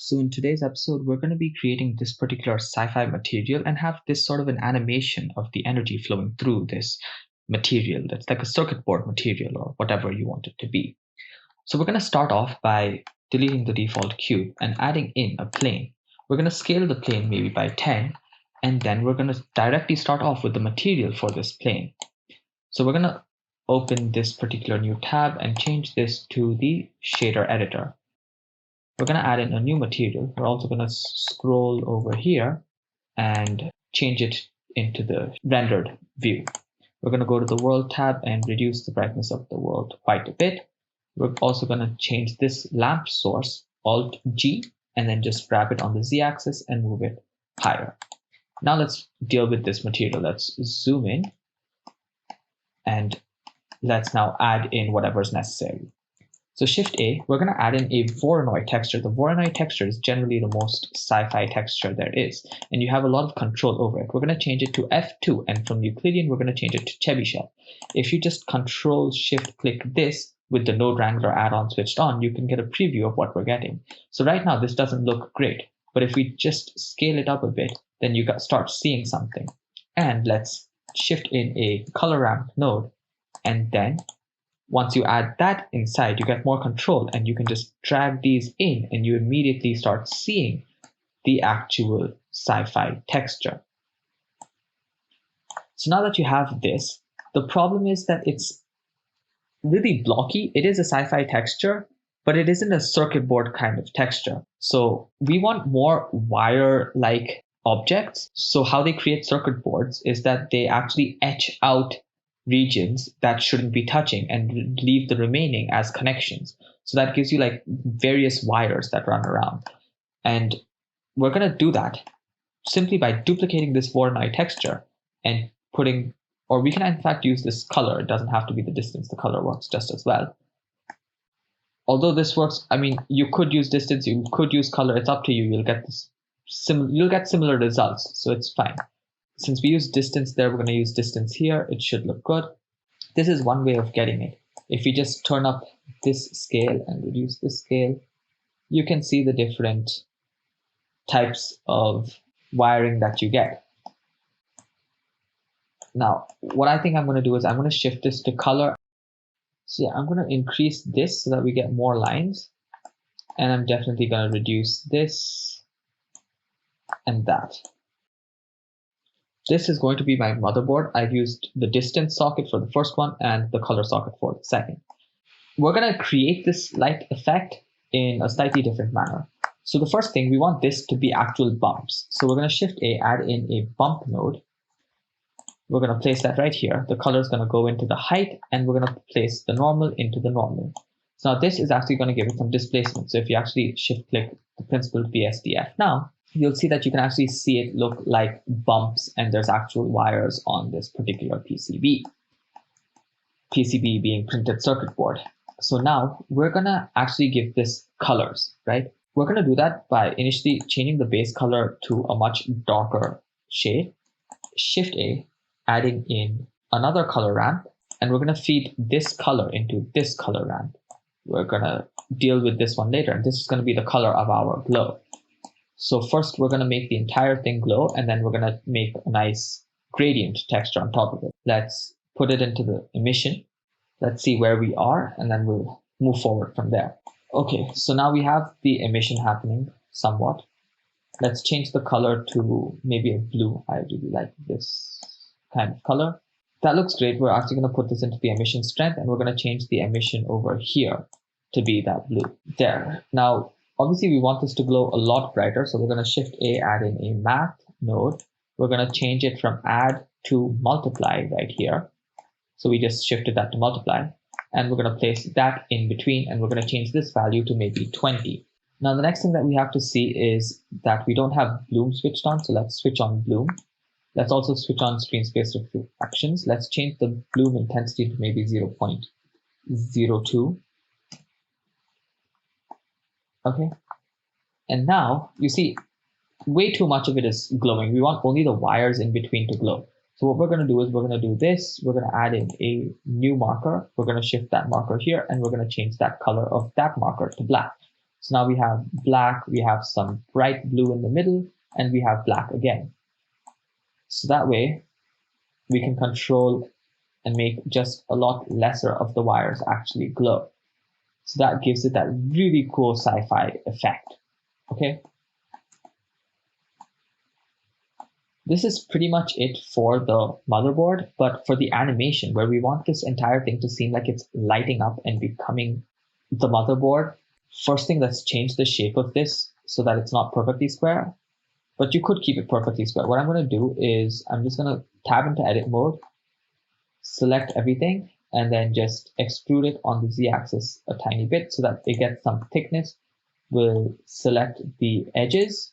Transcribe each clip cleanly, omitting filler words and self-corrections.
So in today's episode, we're going to be creating this particular sci-fi material and have this sort of an animation of the energy flowing through this material that's like a circuit board material or whatever you want it to be. So we're going to start off by deleting the default cube and adding in a plane. We're going to scale the plane maybe by 10, and then we're going to directly start off with the material for this plane. So we're going to open this particular new tab and change this to the shader editor. We're going to add in a new material. We're also going to scroll over here and change it into the rendered view. We're going to go to the world tab and reduce the brightness of the world quite a bit. We're also going to change this lamp source, Alt G, and then just grab it on the Z axis and move it higher. Now let's deal with this material. Let's zoom in and let's now add in whatever is necessary. So Shift A, we're going to add in a Voronoi texture. The Voronoi texture is generally the most sci-fi texture there is, and you have a lot of control over it. We're going to change it to F2, and from Euclidean, we're going to change it to Chebyshev. If you just Control Shift click this with the Node Wrangler add-on switched on, you can get a preview of what we're getting. So right now, this doesn't look great, but if we just scale it up a bit, then you start seeing something. And let's shift in a color ramp node, and then once you add that inside, you get more control and you can just drag these in and you immediately start seeing the actual sci-fi texture. So now that you have this, the problem is that it's really blocky. It is a sci-fi texture, but it isn't a circuit board kind of texture. So we want more wire-like objects. So how they create circuit boards is that they actually etch out regions that shouldn't be touching and leave the remaining as connections. So that gives you like various wires that run around. And we're going to do that simply by duplicating this Voronoi texture and putting, or we can in fact use this color. It doesn't have to be the distance. The color works just as well. Although this works, I mean, you could use distance, you could use color. It's up to you. You'll get this. You'll get similar results, so it's fine. Since we use distance there, we're going to use distance here. It should look good. This is one way of getting it. If we just turn up this scale and reduce this scale, you can see the different types of wiring that you get. Now, what I think I'm going to do is I'm going to shift this to color. So yeah, I'm going to increase this so that we get more lines. And I'm definitely going to reduce this and that. This is going to be my motherboard. I've used the distance socket for the first one and the color socket for the second. We're going to create this light effect in a slightly different manner. So the first thing, we want this to be actual bumps. So we're going to Shift A, add in a bump node. We're going to place that right here. The color is going to go into the height, and we're going to place the normal into the normal. So now this is actually going to give it some displacement. So if you actually shift click the principled BSDF now, you'll see that you can actually see it look like bumps and there's actual wires on this particular PCB. PCB being printed circuit board. So now we're gonna actually give this colors, right? We're gonna do that by initially changing the base color to a much darker shade. Shift A, adding in another color ramp, and we're gonna feed this color into this color ramp. We're gonna deal with this one later, and this is gonna be the color of our glow. So first we're going to make the entire thing glow, and then we're going to make a nice gradient texture on top of it. Let's put it into the emission. Let's see where we are, and then we'll move forward from there. Okay, so now we have the emission happening somewhat. Let's change the color to maybe a blue. I really like this kind of color. That looks great. We're actually going to put this into the emission strength, and we're going to change the emission over here to be that blue. There. Now, obviously, we want this to glow a lot brighter, so we're going to Shift A, add in a math node. We're going to change it from add to multiply right here. So we just shifted that to multiply, and we're going to place that in between, and we're going to change this value to maybe 20. Now, the next thing that we have to see is that we don't have bloom switched on, so let's switch on bloom. Let's also switch on screen space reflections. Let's change the bloom intensity to maybe 0.02. Okay, and now you see way too much of it is glowing. We want only the wires in between to glow. So what we're going to do is we're going to do this. We're going to add in a new marker. We're going to shift that marker here, and we're going to change that color of that marker to black. So now we have black, we have some bright blue in the middle, and we have black again. So that way we can control and make just a lot lesser of the wires actually glow. So that gives it that really cool sci-fi effect. Okay. This is pretty much it for the motherboard, but for the animation, where we want this entire thing to seem like it's lighting up and becoming the motherboard, first thing, let's change the shape of this so that it's not perfectly square, but you could keep it perfectly square. What I'm going to do is I'm just going to tab into edit mode, select everything, and then just extrude it on the z-axis a tiny bit so that it gets some thickness. We'll select the edges,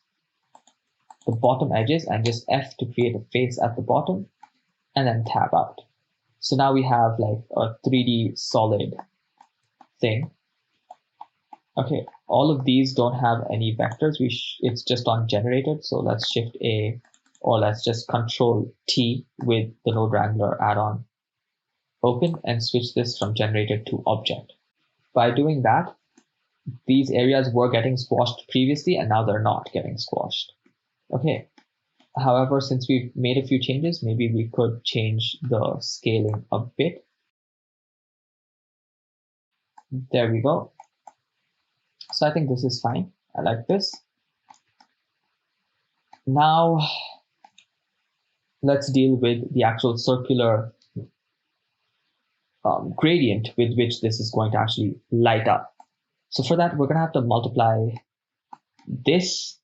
the bottom edges, and just F to create a face at the bottom, and then tab out. So now we have like a 3D solid thing. Okay, all of these don't have any vectors. It's just on generated. So let's shift A, or let's just control T with the Node Wrangler add-on open and switch this from generated to object. By doing that, these areas were getting squashed previously and now they're not getting squashed. Okay. However, since we've made a few changes, maybe we could change the scaling a bit. There we go. So I think this is fine. I like this. Now let's deal with the actual circular gradient with which this is going to actually light up. So for that, we're going to have to multiply this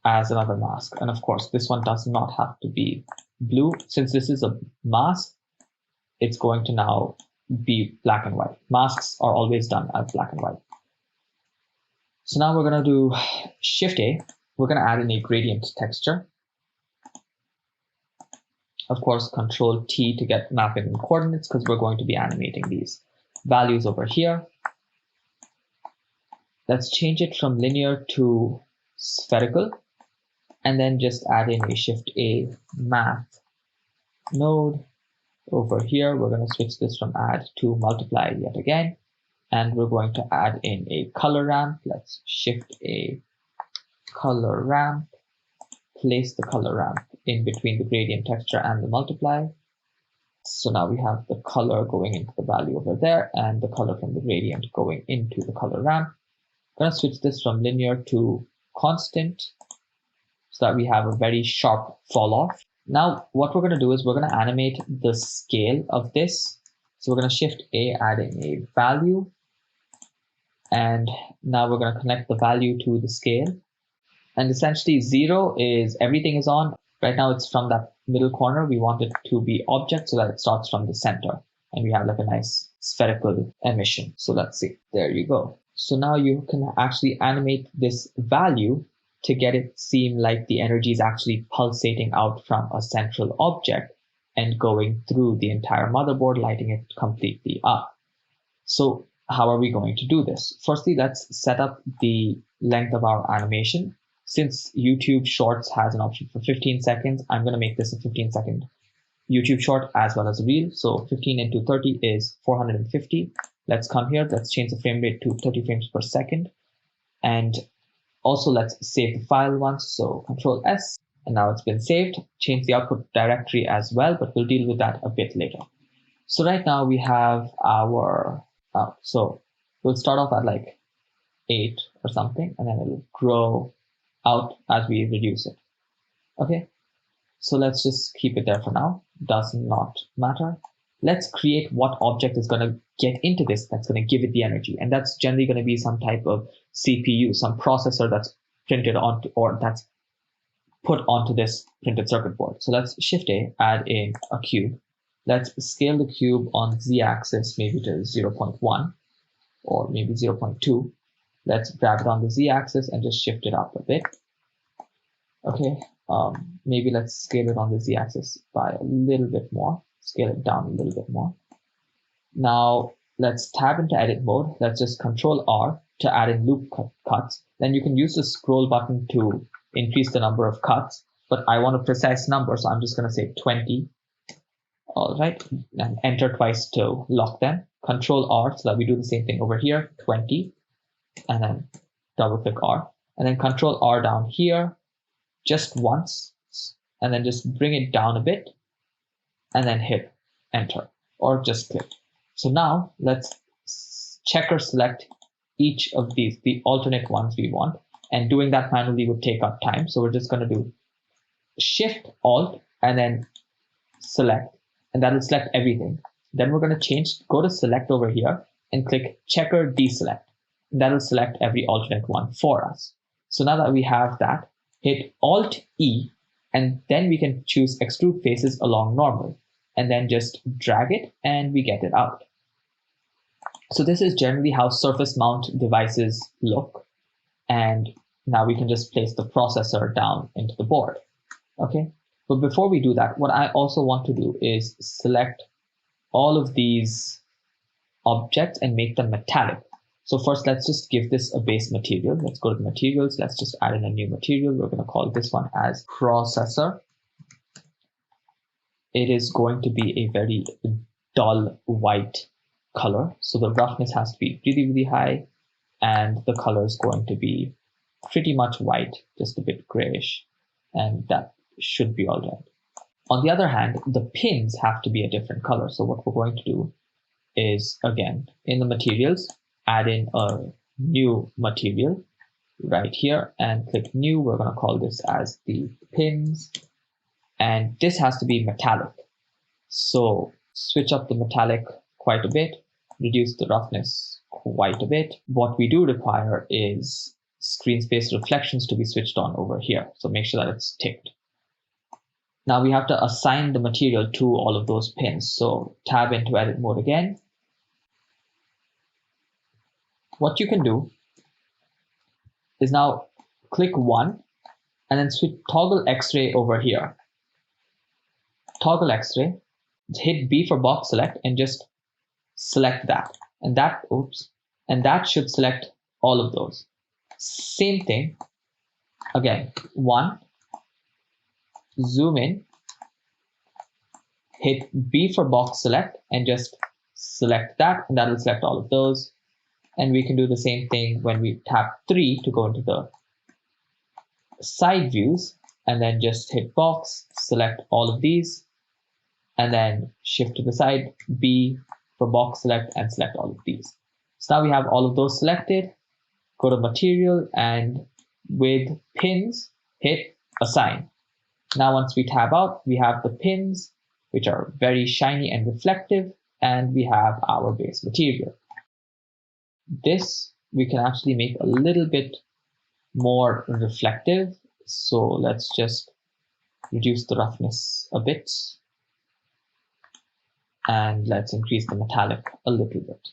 as another mask. And of course, this one does not have to be blue. Since this is a mask, it's going to now be black and white. Masks are always done as black and white. So now we're going to do Shift A. We're going to add in a gradient texture. Of course, Control T to get mapping and coordinates, because we're going to be animating these values over here. Let's change it from linear to spherical, and then just add in a Shift A math node. Over here, we're going to switch this from add to multiply yet again, and we're going to add in a color ramp. Let's Shift A color ramp, place the color ramp in between the gradient texture and the multiply. So now we have the color going into the value over there and the color from the gradient going into the color ramp. I'm going to switch this from linear to constant so that we have a very sharp fall off. Now what we're going to do is we're going to animate the scale of this. So we're going to Shift A, add in a value, and now we're going to connect the value to the scale. And essentially 0 is everything is on. Right now it's from that middle corner. We want it to be object so that it starts from the center. And we have like a nice spherical emission. So let's see. There you go. So now you can actually animate this value to get it seem like the energy is actually pulsating out from a central object and going through the entire motherboard, lighting it completely up. So how are we going to do this? Firstly, let's set up the length of our animation. Since YouTube Shorts has an option for 15 seconds, I'm going to make this a 15-second YouTube short as well as a reel. So 15 into 30 is 450. Let's come here. Let's change the frame rate to 30 frames per second. And also let's save the file once. So Control S, and now it's been saved. Change the output directory as well, but we'll deal with that a bit later. So right now we have our, so we'll start off at like 8 or something, and then it'll grow out as we reduce it. Okay, so let's just keep it there for now. Does not matter. Let's create what object is going to get into this that's going to give it the energy, and that's generally going to be some type of CPU, some processor that's printed onto or that's put onto this printed circuit board. So let's Shift A, add in a cube. Let's scale the cube on z-axis maybe to 0.1 or maybe 0.2. Let's grab it on the z-axis and just shift it up a bit. Okay, maybe let's scale it on the z-axis by a little bit more. Scale it down a little bit more. Now let's tab into edit mode. Let's just Control R to add in loop cuts. Then you can use the scroll button to increase the number of cuts, but I want a precise number, so I'm just going to say 20. All right, and enter twice to lock them. Control R so that we do the same thing over here, 20. and then double click R, and then Control R down here just once, and then just bring it down a bit, and then hit enter or just click. So now let's checker select each of these, the alternate ones we want, and doing that manually would take up time. So we're just going to do Shift Alt and then select, and that will select everything. Then we're going to go to select over here and click checker deselect. That will select every alternate one for us. So now that we have that, hit Alt E, and then we can choose extrude faces along normal, and then just drag it and we get it out. So this is generally how surface mount devices look. And now we can just place the processor down into the board. Okay, but before we do that, what I also want to do is select all of these objects and make them metallic. So first, let's just give this a base material. Let's go to the materials. Let's just add in a new material. We're going to call this one as processor. It is going to be a very dull white color. So the roughness has to be really, really high. And the color is going to be pretty much white, just a bit grayish. And that should be all right. On the other hand, the pins have to be a different color. So what we're going to do is, again, in the materials, add in a new material right here and click new. We're going to call this as the pins. And this has to be metallic. So switch up the metallic quite a bit, reduce the roughness quite a bit. What we do require is screen space reflections to be switched on over here. So make sure that it's ticked. Now we have to assign the material to all of those pins. So tab into edit mode again. What you can do is now click one and then switch toggle X-ray over here. Toggle X-ray, hit B for box select and just select that. And that should select all of those. Same thing. Again, one, zoom in, hit B for box select and just select that, and that will select all of those. And we can do the same thing when we tap 3 to go into the side views, and then just hit box, select all of these, and then shift to the side, B for box select, and select all of these. So now we have all of those selected. Go to material, and with pins, hit assign. Now once we tab out, we have the pins, which are very shiny and reflective, and we have our base material. This we can actually make a little bit more reflective. So let's just reduce the roughness a bit. And let's increase the metallic a little bit.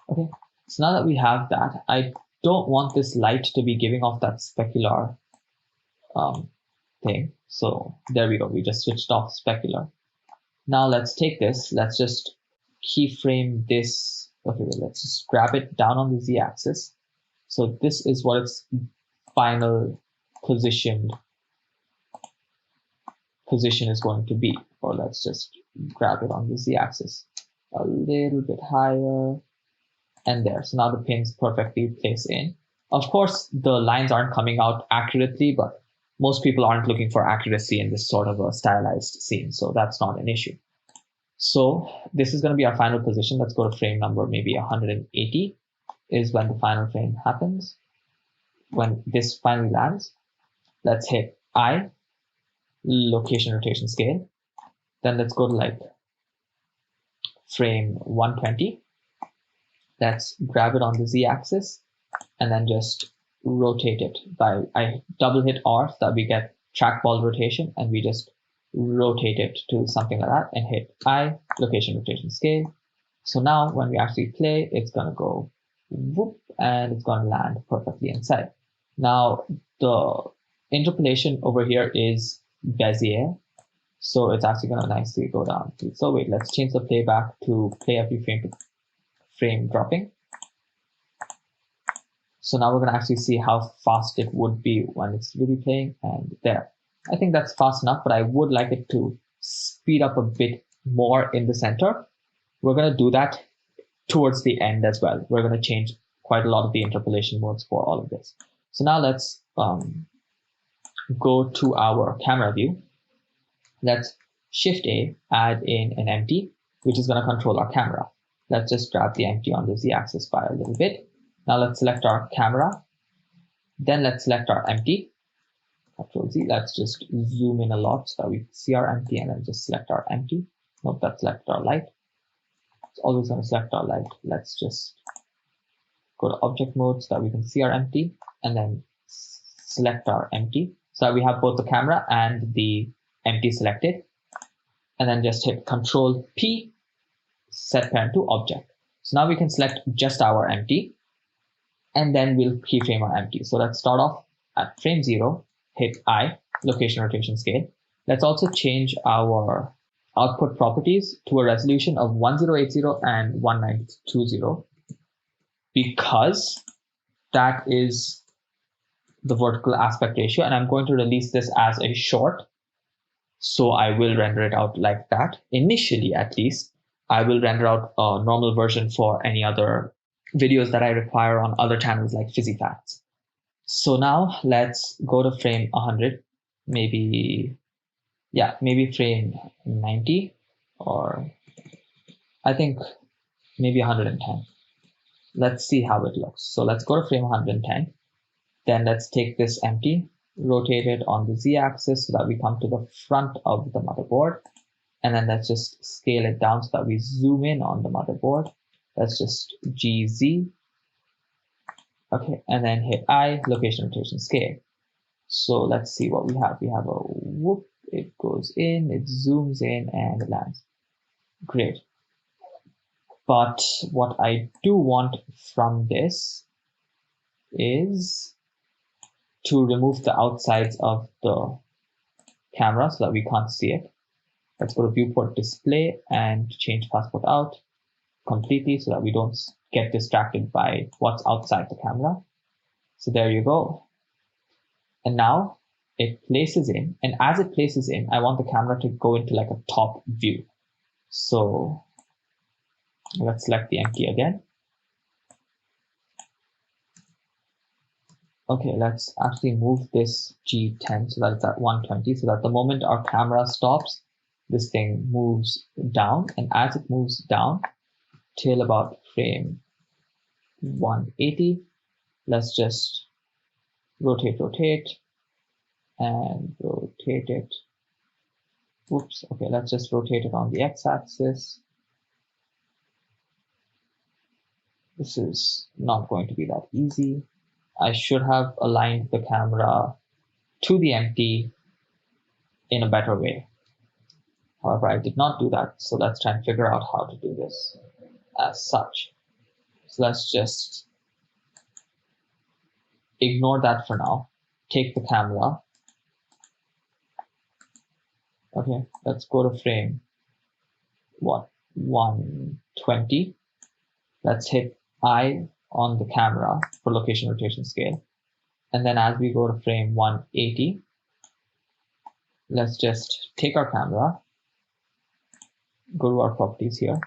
Okay, so now that we have that, I don't want this light to be giving off that specular thing. So there we go, we just switched off specular. Now let's take this, let's just keyframe this. Okay, let's just grab it down on the z-axis. So this is what its final position is going to be. Or let's just grab it on the z-axis a little bit higher, and there. So now the pins perfectly place in. Of course, the lines aren't coming out accurately, but most people aren't looking for accuracy in this sort of a stylized scene, so that's not an issue. So this is going to be our final position. Let's go to frame number maybe 180 is when the final frame happens. When this finally lands, let's hit I, location rotation scale. Then let's go to like frame 120. Let's grab it on the z-axis and then just rotate it by, I double hit R so that we get trackball rotation, and we just rotate it to something like that and hit I, location rotation scale. So now when we actually play, it's going to go whoop and it's going to land perfectly inside. Now the interpolation over here is Bezier. So it's actually going to nicely go down. So wait, let's change the playback to play every frame to frame dropping. So now we're going to actually see how fast it would be when it's really playing, and there. I think that's fast enough, but I would like it to speed up a bit more in the center. We're going to do that towards the end as well. We're going to change quite a lot of the interpolation modes for all of this. So now let's go to our camera view. Let's Shift A, add in an empty, which is going to control our camera. Let's just grab the empty on the Z-axis by a little bit. Now let's select our camera. Then let's select our empty. Control Z. Let's just zoom in a lot so that we see our empty, and then just select our empty. Nope, that's select our light. It's always going to select our light. Let's just go to object mode so that we can see our empty, and then select our empty so that we have both the camera and the empty selected. And then just hit Control P, set parent to object. So now we can select just our empty, and then we'll keyframe our empty. So let's start off at frame 0, hit I, location, rotation, scale. Let's also change our output properties to a resolution of 1080 and 1920, because that is the vertical aspect ratio, and I'm going to release this as a short. So I will render it out like that. Initially, at least, I will render out a normal version for any other videos that I require on other channels like PhysiFacts. So now let's go to frame 100, maybe frame 90, or I think maybe 110. Let's see how it looks. So let's go to frame 110. Then let's take this empty, rotate it on the Z-axis so that we come to the front of the motherboard. And then let's just scale it down so that we zoom in on the motherboard. Let's just GZ. Okay, and then hit I, location, rotation, scale. So let's see what we have. We have a whoop, it goes in, it zooms in, and it lands. Great. But what I do want from this is to remove the outsides of the camera so that we can't see it. Let's go to viewport display and change passport out completely so that we don't get distracted by what's outside the camera. So there you go. And now it places in, and as it places in, I want the camera to go into like a top view. So let's select the empty again. Okay, let's actually move this G10 so that it's at 120, so that the moment our camera stops, this thing moves down. And as it moves down till about frame 180, let's just rotate, and rotate it. Whoops, okay, let's just rotate it on the x-axis. This is not going to be that easy. I should have aligned the camera to the empty in a better way. However, I did not do that, so let's try and figure out how to do this as such. So let's just ignore that for now. Take the camera. Okay, let's go to frame 120. Let's hit I on the camera for location, rotation, scale. And then as we go to frame 180, let's just take our camera, go to our properties here,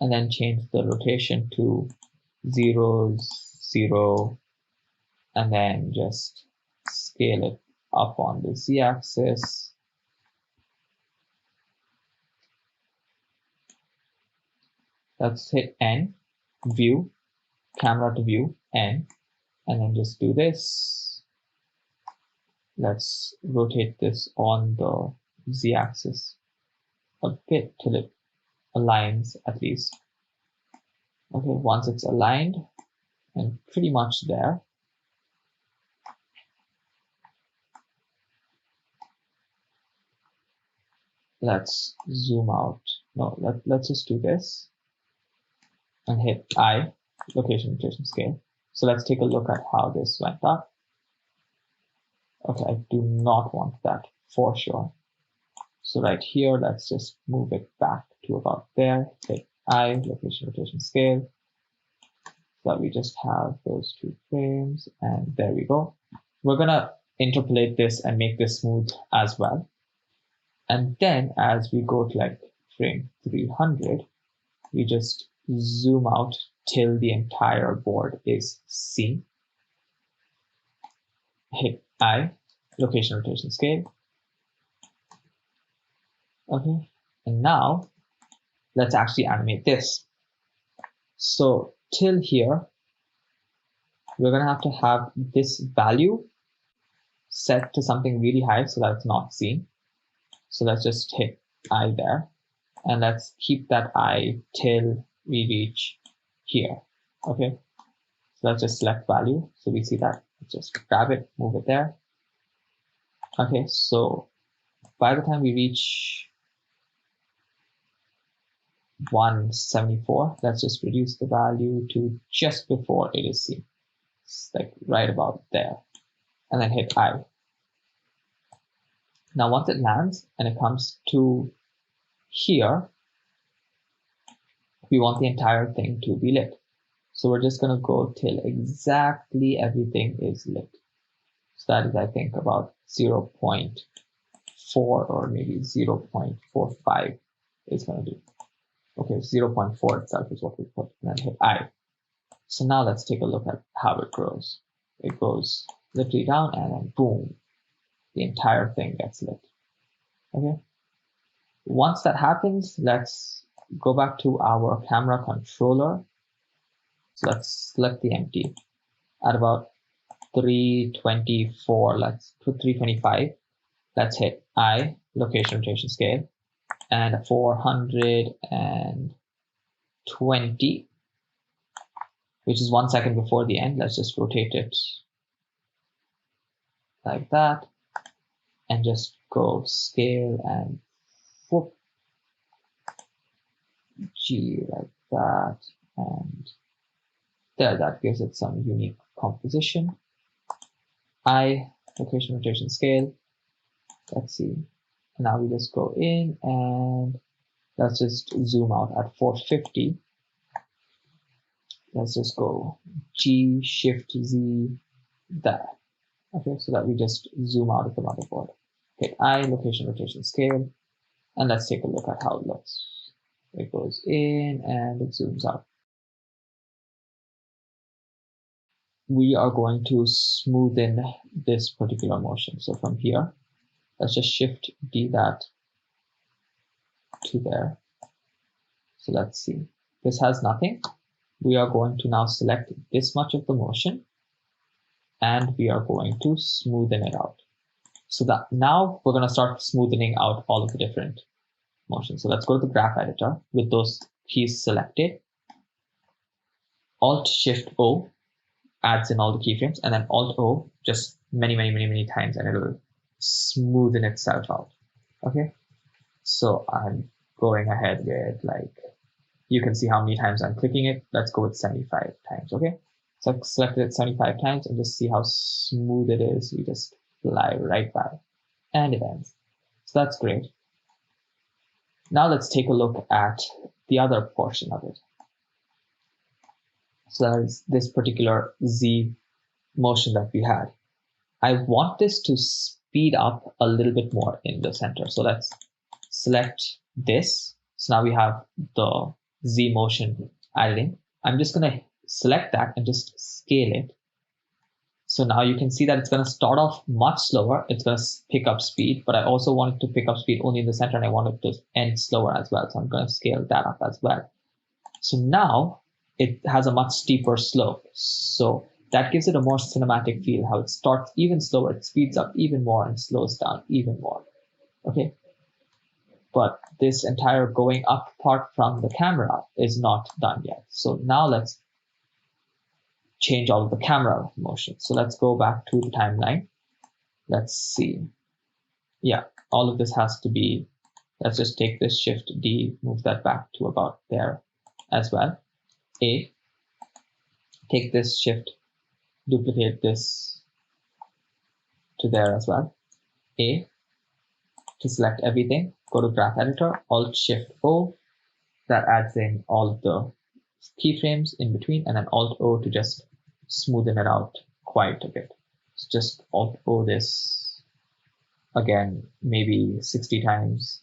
and then change the rotation to 0, 0, and then just scale it up on the Z-axis. Let's hit N, view, camera to view, N, and then just do this. Let's rotate this on the Z-axis a bit till it aligns at least. Okay, once it's aligned and pretty much there, let's zoom out. No, let's just do this and hit I, location, rotation, scale. So let's take a look at how this went up. Okay, I do not want that for sure. So right here, let's just move it back to about there. Hit I, location, rotation, scale. So that we just have those two frames, and there we go. We're gonna interpolate this and make this smooth as well. And then as we go to like frame 300, we just zoom out till the entire board is seen. Hit I, location, rotation, scale. Okay, and now let's actually animate this. So till here, we're gonna have to have this value set to something really high so that it's not seen. So let's just hit I there, and let's keep that I till we reach here. Okay, so let's just select value so we see that. Let's just grab it, move it there. Okay, so by the time we reach 174, let's just reduce the value to just before it is seen. It's like right about there, and then hit I. Now once it lands and it comes to here, we want the entire thing to be lit. So we're just going to go till exactly everything is lit. So that is, I think, about 0.4 or maybe 0.45 is going to do. Okay, 0.4 itself is what we put, and then hit I. So now let's take a look at how it grows. It goes literally down, and then boom, the entire thing gets lit. Okay. Once that happens, let's go back to our camera controller. So let's select the empty at about 324. Let's put 325. Let's hit I, location, rotation, scale, and 420, which is 1 second before the end. Let's just rotate it like that, and just go scale and whoop, G like that, and there, that gives it some unique composition. I, location, rotation, scale. Let's see. Now we just go in and let's just zoom out at 450. Let's just go G, Shift, Z, that. Okay, so that we just zoom out of the motherboard. Hit I, location, rotation, scale, and let's take a look at how it looks. It goes in and it zooms out. We are going to smoothen this particular motion. So from here, let's just Shift D that to there. So let's see. This has nothing. We are going to now select this much of the motion, and we are going to smoothen it out. So that now we're going to start smoothing out all of the different motions. So let's go to the graph editor with those keys selected. Alt Shift O adds in all the keyframes, and then Alt O just many times, and it'll smoothen itself out. Okay, so I'm going ahead with, like, you can see how many times I'm clicking it. Let's go with 75 times. Okay, so I've selected it 75 times, and just see how smooth it is. We just fly right by, and it ends. So that's great. Now let's take a look at the other portion of it. So that is this particular Z motion that we had. I want this to speed up a little bit more in the center. So let's select this. So now we have the Z motion added in. I'm just going to select that and just scale it. So now you can see that it's going to start off much slower. It's going to pick up speed, but I also want it to pick up speed only in the center, and I want it to end slower as well. So I'm going to scale that up as well. So now it has a much steeper slope. So that gives it a more cinematic feel, how it starts even slower, it speeds up even more and slows down even more. Okay. But this entire going up part from the camera is not done yet. So now let's change all of the camera motion. So let's go back to the timeline. Let's see. Yeah, all of this has to be, let's just take this Shift D, move that back to about there as well. A, take this Shift, duplicate this to there as well. A, to select everything, go to Graph Editor, Alt Shift O, that adds in all of the keyframes in between, and then Alt O to just smoothen it out quite a bit. So just Alt O this again, maybe 60 times.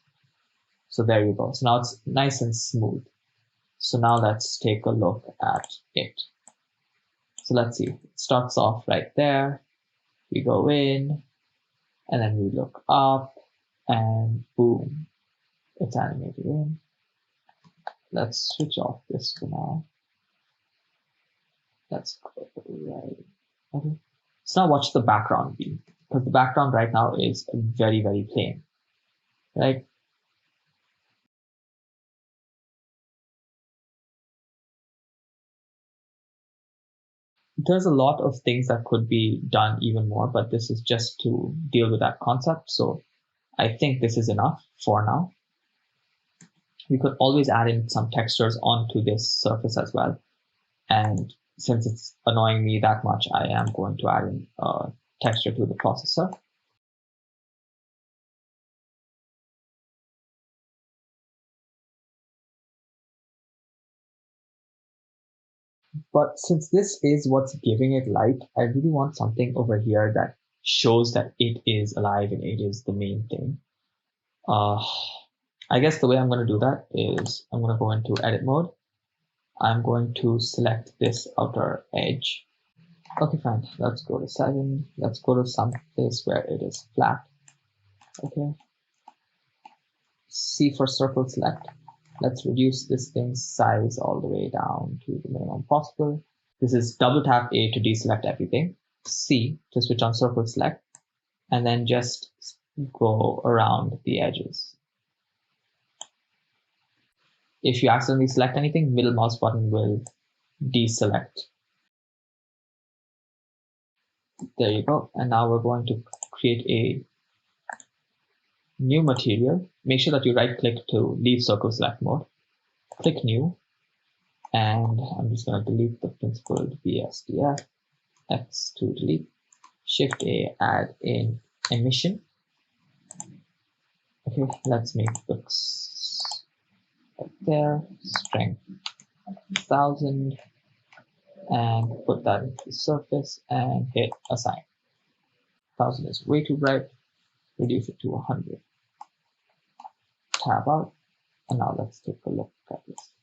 So there you go. So now it's nice and smooth. So now let's take a look at it. So let's see, it starts off right there. We go in and then we look up and boom, it's animated in. Let's switch off this for now. Let's go right. Okay. So now watch the background be, because the background right now is very, very plain, right? There's a lot of things that could be done even more, but this is just to deal with that concept. So I think this is enough for now. We could always add in some textures onto this surface as well. And since it's annoying me that much, I am going to add in texture to the processor. But since this is what's giving it light, I really want something over here that shows that it is alive and it is the main thing. I guess the way I'm going to do that is I'm going to go into edit mode. I'm going to select this outer edge. Okay, fine. Let's go to 7. Let's go to some place where it is flat. Okay. C for circle select. Let's reduce this thing's size all the way down to the minimum possible. This is double tap A to deselect everything. C to switch on circle select. And then just go around the edges. If you accidentally select anything, middle mouse button will deselect. There you go. And now we're going to create a new material. Make sure that you right click to leave circle select mode. Click new. And I'm just going to delete the principled BSDF. X to delete. Shift A, add in emission. Okay, let's make books right there. Strength 1000. And put that into the surface and hit assign. 1000 is way too bright. Reduce it to 100. Tab out. And now let's take a look at this.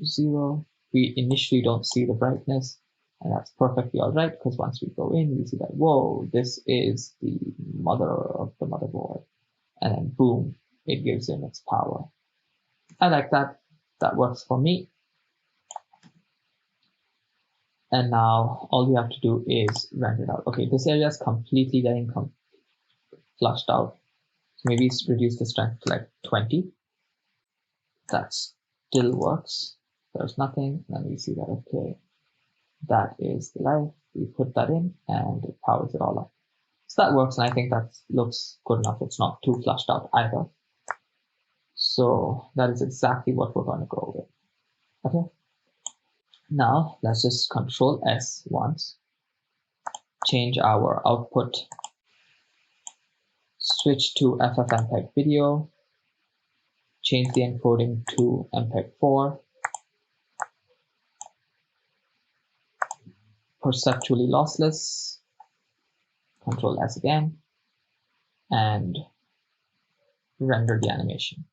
0. We initially don't see the brightness, and that's perfectly all right, because once we go in, we see that, whoa, this is the mother of the motherboard. And then boom, it gives in its power. I like that. That works for me. And now all we have to do is render it out. Okay, this area is completely getting flushed out. So maybe reduce the strength to like 20. That still works. There's nothing. Then we see that, okay, that is the light. We put that in and it powers it all up. So that works, and I think that looks good enough. It's not too flushed out either. So that is exactly what we're going to go with. Okay. Now let's just Control S once. Change our output. Switch to FFmpeg video. Change the encoding to MPEG-4. Perceptually lossless. Control S again. And render the animation.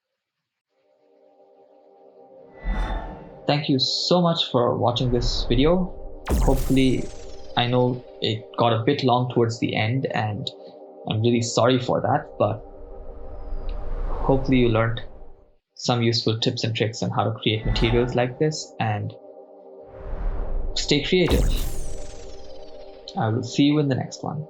Thank you so much for watching this video. Hopefully, I know it got a bit long towards the end, and I'm really sorry for that, but hopefully you learned some useful tips and tricks on how to create materials like this, and stay creative. I will see you in the next one.